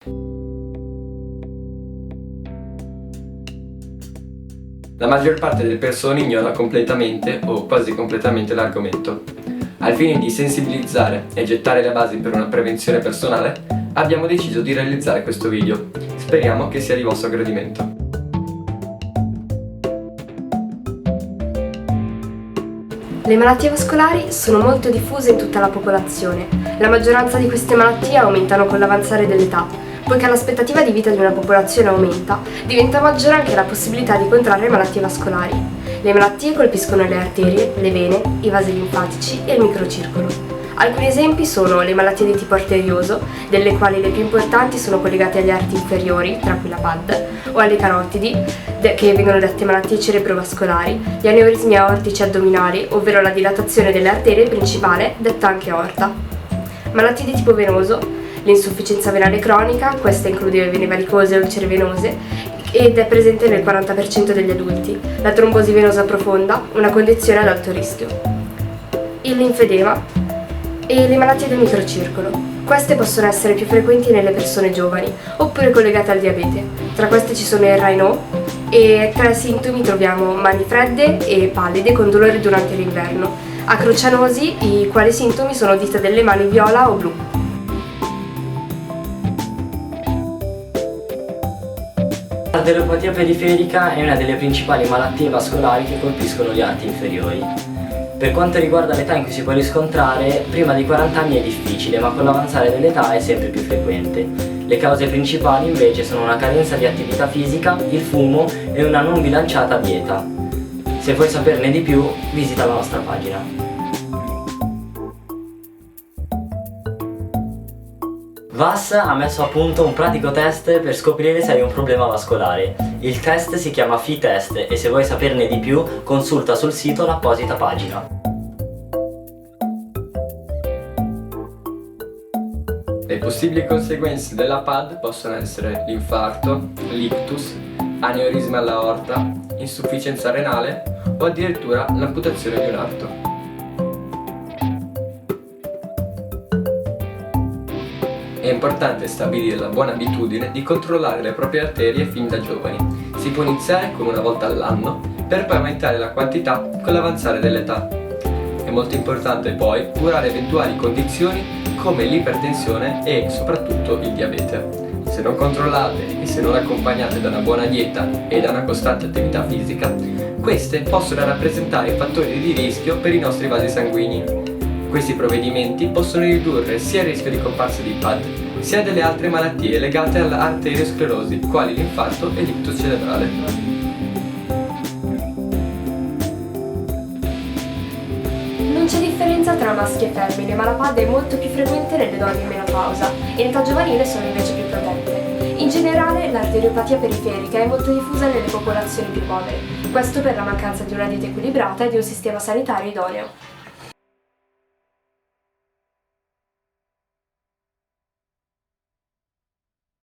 La maggior parte delle persone ignora completamente o quasi completamente l'argomento. Al fine di sensibilizzare e gettare le basi per una prevenzione personale, abbiamo deciso di realizzare questo video. Speriamo che sia di vostro gradimento. Le malattie vascolari sono molto diffuse in tutta la popolazione. La maggioranza di queste malattie aumentano con l'avanzare dell'età. Poiché l'aspettativa di vita di una popolazione aumenta, diventa maggiore anche la possibilità di contrarre malattie vascolari. Le malattie colpiscono le arterie, le vene, i vasi linfatici e il microcircolo. Alcuni esempi sono le malattie di tipo arterioso, delle quali le più importanti sono collegate agli arti inferiori, tra cui la PAD, o alle carotidi, che vengono dette malattie cerebrovascolari, gli aneurismi aortici addominali, ovvero la dilatazione delle arterie principale, detta anche aorta. Malattie di tipo venoso, l'insufficienza venale cronica, questa include le vene varicose o ulcere venose, ed è presente nel 40% degli adulti. La trombosi venosa profonda, una condizione ad alto rischio. Il linfedema e le malattie del microcircolo. Queste possono essere più frequenti nelle persone giovani, oppure collegate al diabete. Tra queste ci sono il Raynaud e tra i sintomi troviamo mani fredde e pallide con dolore durante l'inverno. Acrocianosi, i quali sintomi sono dita delle mani viola o blu. L'arteriopatia periferica è una delle principali malattie vascolari che colpiscono gli arti inferiori. Per quanto riguarda l'età in cui si può riscontrare, prima di 40 anni è difficile, ma con l'avanzare dell'età è sempre più frequente. Le cause principali invece sono una carenza di attività fisica, il fumo e una non bilanciata dieta. Se vuoi saperne di più, visita la nostra pagina. VAS ha messo a punto un pratico test per scoprire se hai un problema vascolare. Il test si chiama FI-Test e se vuoi saperne di più consulta sul sito l'apposita pagina. Le possibili conseguenze della PAD possono essere l'infarto, l'ictus, aneurisma all'aorta, insufficienza renale o addirittura l'amputazione di un arto. È importante stabilire la buona abitudine di controllare le proprie arterie fin da giovani. Si può iniziare con una volta all'anno per poi aumentare la quantità con l'avanzare dell'età. È molto importante poi curare eventuali condizioni come l'ipertensione e soprattutto il diabete. Se non controllate e se non accompagnate da una buona dieta e da una costante attività fisica, queste possono rappresentare fattori di rischio per i nostri vasi sanguigni. Questi provvedimenti possono ridurre sia il rischio di comparsa di PAD, sia delle altre malattie legate all'arteriosclerosi, quali l'infarto e l'ictus cerebrale. Non c'è differenza tra maschi e femmine, ma la PAD è molto più frequente nelle donne in menopausa. In età giovanile sono invece più protette. In generale, l'arteriopatia periferica è molto diffusa nelle popolazioni più povere, questo per la mancanza di una dieta equilibrata e di un sistema sanitario idoneo.